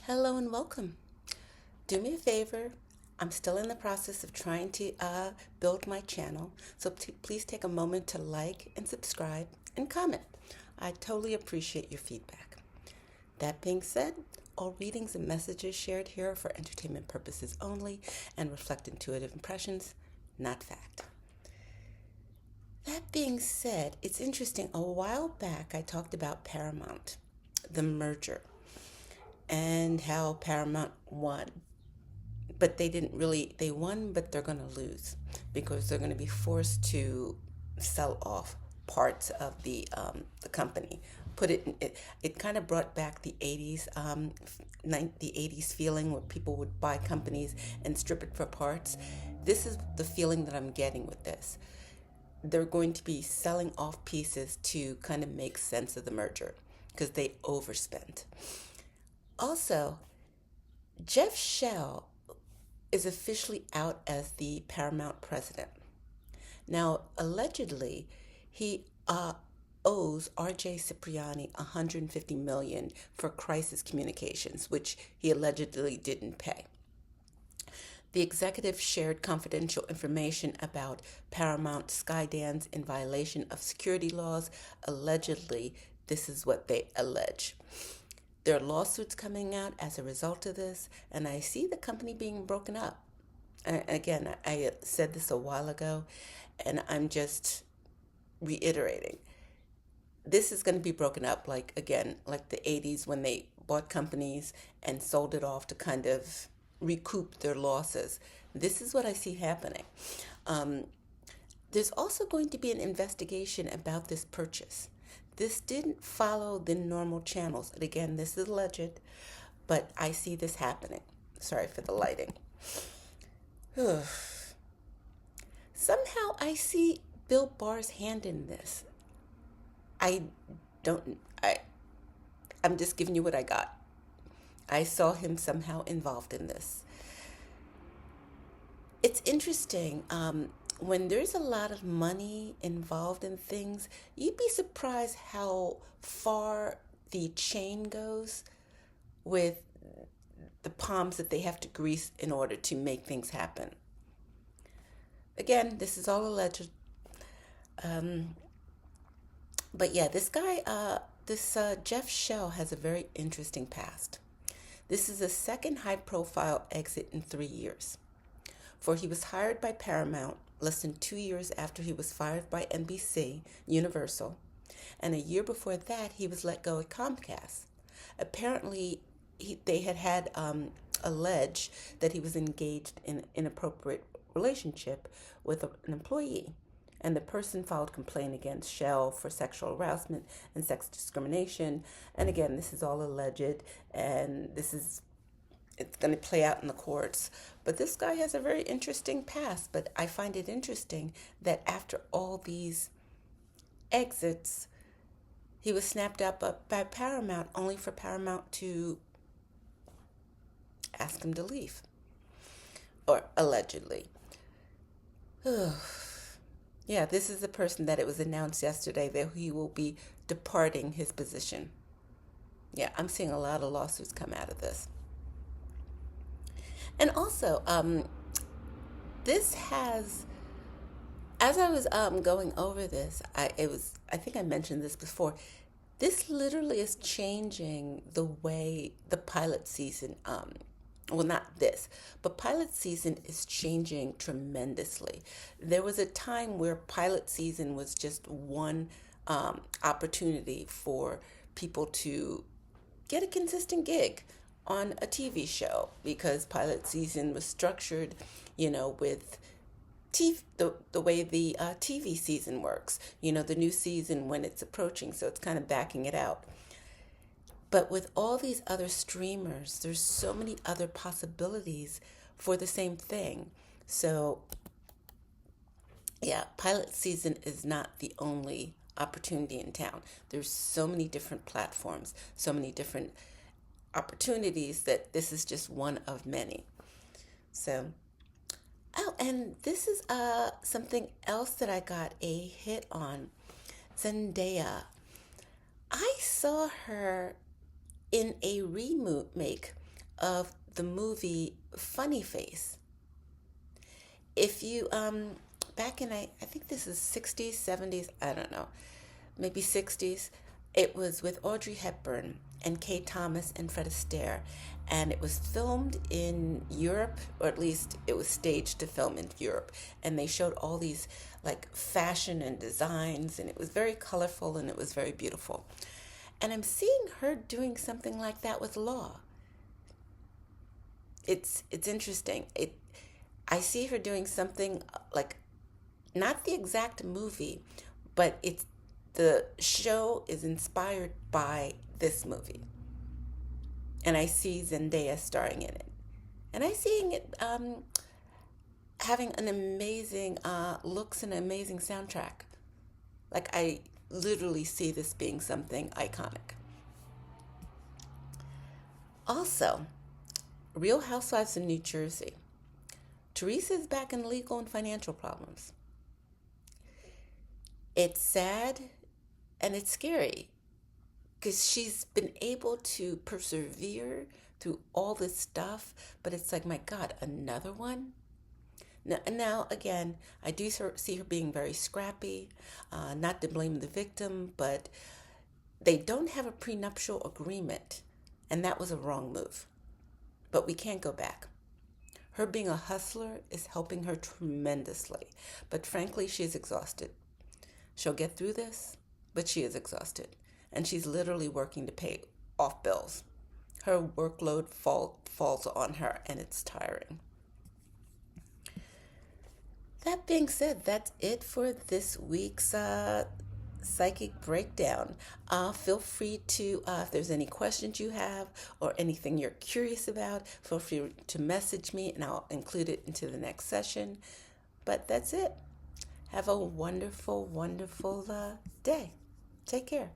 Hello and welcome. Do me a favor. I'm still in the process of trying to build my channel, so please take a moment to like and subscribe and comment. I totally appreciate your feedback. That being said, all readings and messages shared here are for entertainment purposes only and reflect intuitive impressions, not fact. That being said, it's interesting. A while back, I talked about Paramount, the merger, and how Paramount won. But they didn't really, they won, but they're going to lose because they're going to be forced to sell off parts of the company. Put it, in, it kind of brought back the 80s, the 80s feeling where people would buy companies and strip it for parts. This is the feeling that I'm getting with this. They're going to be selling off pieces to kind of make sense of the merger because they overspent. Also, Jeff Shell is officially out as the Paramount president. Now, allegedly, he owes RJ Cipriani $150 million for crisis communications, which he allegedly didn't pay. The executive shared confidential information about Paramount Skydance in violation of security laws. Allegedly, this is what they allege. There are lawsuits coming out as a result of this, and I see the company being broken up. And again, I said this a while ago, and I'm just reiterating. This is going to be broken up like, again, like the 80s when they bought companies and sold it off to kind of recoup their losses. This is what I see happening. Um, there's also going to be an investigation about this purchase. This didn't follow the normal channels. And again, this is alleged, but I see this happening. Sorry for the lighting. Somehow I see Bill Barr's hand in this. I don't, I, I'm just giving you what I got. I saw him somehow involved in this. It's interesting. When there's a lot of money involved in things, you'd be surprised how far the chain goes with the palms that they have to grease in order to make things happen. Again, this is all alleged. Um, but yeah, this Jeff Shell has a very interesting past. This is the second high profile exit in 3 years. For he was hired by Paramount less than 2 years after he was fired by NBC Universal, and a year before that he was let go at Comcast. Apparently, they had alleged that he was engaged in an inappropriate relationship with an employee, and the person filed complaint against Shell for sexual harassment and sex discrimination. And again, this is all alleged, and it's going to play out in the courts. But this guy has a very interesting past. But I find it interesting that after all these exits, he was snapped up by Paramount only for Paramount to ask him to leave, or allegedly. Yeah, this is the person that it was announced yesterday that he will be departing his position. Yeah, I'm seeing a lot of lawsuits come out of this. And also, this has, as I was going over this, I think I mentioned this before. This literally is changing the way the pilot season, well, not this, but pilot season is changing tremendously. There was a time where pilot season was just one opportunity for people to get a consistent gig on a TV show because pilot season was structured, with the way the TV season works, the new season when it's approaching, so it's kind of backing it out. But with all these other streamers, there's so many other possibilities for the same thing. So, yeah, pilot season is not the only opportunity in town. There's so many different platforms, so many different opportunities that this is just one of many. So, oh, and this is something else that I got a hit on. Zendaya. I saw her in a remake of the movie Funny Face. If you back in I think this is 60s, 70s, I don't know, maybe 60s, it was with Audrey Hepburn and Kay Thomas and Fred Astaire, and it was filmed in Europe, or at least it was staged to film in Europe, and they showed all these like fashion and designs, and it was very colorful and it was very beautiful. And I'm seeing her doing something like that with law. It's interesting. I see her doing something like not the exact movie, but it's the show is inspired by this movie. And I see Zendaya starring in it. And I see it having an amazing looks and an amazing soundtrack. Like I literally see this being something iconic. Also, Real Housewives of New Jersey. Teresa is back in legal and financial problems. It's sad and it's scary because she's been able to persevere through all this stuff, but it's like, my God, another one? Now again, I do see her being very scrappy, not to blame the victim, but they don't have a prenuptial agreement, and that was a wrong move. But we can't go back. Her being a hustler is helping her tremendously, but frankly, she is exhausted. She'll get through this, but she is exhausted, and she's literally working to pay off bills. Her workload falls on her, and it's tiring. That being said, that's it for this week's psychic breakdown. Feel free to, if there's any questions you have or anything you're curious about, feel free to message me and I'll include it into the next session. But that's it. Have a wonderful, wonderful day. Take care.